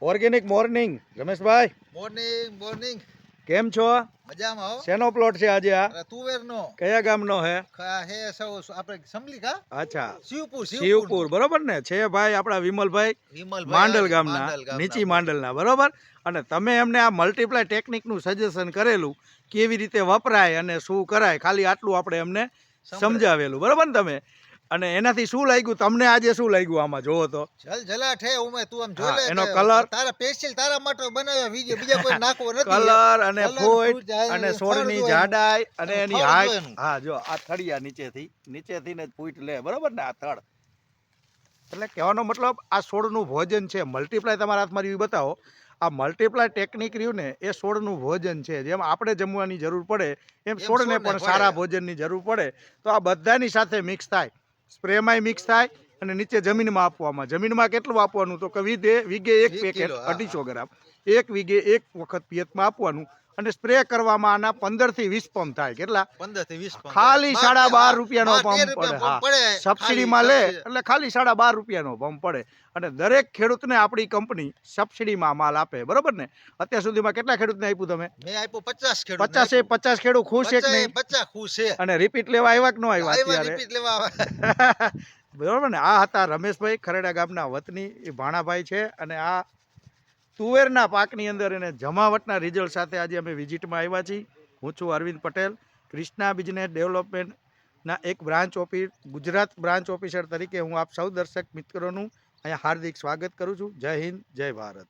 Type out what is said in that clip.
Organic morning Rameshbhai morning morning કેમ છો? મજામાં હો. શેનો પ્લોટ છે આજે આ? અરે તુવેરનો કયા ગામનો હે? હે સૌ આપણે સમલી કા અચ્છા, શિવપુર શિવપુર બરોબર ને છે ભાઈ આપણા વિમલભાઈ વિમલભાઈ માંડલ આવે, ગામના, માંડલ ગામના નીચી માંડલના બરોબર. અને તમે એમને આ મલ્ટીપ્લાય ટેકનિકનું સજેશન કરેલું કેવી રીતે વપરાય અને શું કરાય, ખાલી આટલું આપણે એમને સમજાવેલું બરોબર ને તમે. અને એનાથી શું લાગ્યું તમને? આજે શું લાગ્યું આમાં જોવો તો? જલજલાટ હે ઉમે તું આમ જોઈ હા, લે એનો કે કલર, તારા સ્પેશિયલ તારા માટે બનાવ્યા વિડિયો, બીજા કોઈ નાખવો નથી. કલર અને કલર, ફૂટ ફૂટ જાય, અને ફળ છોડની જોય, જાડાઈ અને એનું એની ફળ હાઈટ. જોય એનું. હા, જો આ થળિયા નીચેથી ને ફૂટ લે બરોબર ને, આ થડ. એટલે કહેવાનો મતલબ આ છોડનું ભોજન છે. મલ્ટીપ્લાય તમારા હાથમાં રહ્યું બતાવો. આ મલ્ટીપ્લાય ટેકનિક રહ્યું ને એ છોડનું ભોજન છે. જેમ આપણે જમવાની જરૂર પડે એમ છોડને છોડને પણ પડે. સારા ભોજનની જરૂર પડે. તો આ બધાની સાથે મિક્સ થાય, સ્પ્રેમાંય મિક્સ થાય અને નીચે જમીનમાં આપવામાં. જમીનમાં કેટલું આપવાનું? તો કે વીઘે એક 1 પેકેટ કિલો, હા, 250 ગ્રામ, એક વીઘે એક વખત પિયતમાં આપવાનું. અને સ્પ્રે કરવામાં આના 15 થી 20 પંપ થાય. કેટલા? 15 થી 20 પંપ. ખાલી 12.5 રૂપિયાનો 13 પંપ પડે. રૂપિયા હા, પંપ પડે સબસિડીમાં લે એટલે ખાલી 12.5 રૂપિયાનો પંપ પડે. અને દરેક ખેડૂતને આપણી કંપની સબસિડીમાં માલ આપે બરોબર ને. અત્યાર સુધીમાં કેટલા ખેડૂતને આપ્યું તમે? મેં આપ્યું 50 ખેડૂત. 50 ખેડૂત ખુશ છે કે નહીં? 50 ખુશ છે. અને રિપીટ લેવા આવ્યા કે ન આવ્યા આવ્યા અત્યારે? રિપીટ લેવા આવે. બરોબર ને. આ હતા રમેશભાઈ, ખરેડા ગામના વતની, એ ભાણાભાઈ છે. અને આ તુવેરના પાકની અંદર એને જમાવટના રિઝલ્ટ સાથે આજે અમે વિઝિટમાં આવ્યા છીએ. હું છું અરવિંદ પટેલ, ક્રિષ્ના બિઝનેસ ડેવલપમેન્ટના એક બ્રાન્ચ ગુજરાત બ્રાન્ચ ઓફિસર તરીકે હું આપ સૌ દર્શક મિત્રોનું અહીંયા હાર્દિક સ્વાગત કરું છું. જય હિન્દ, જય ભારત.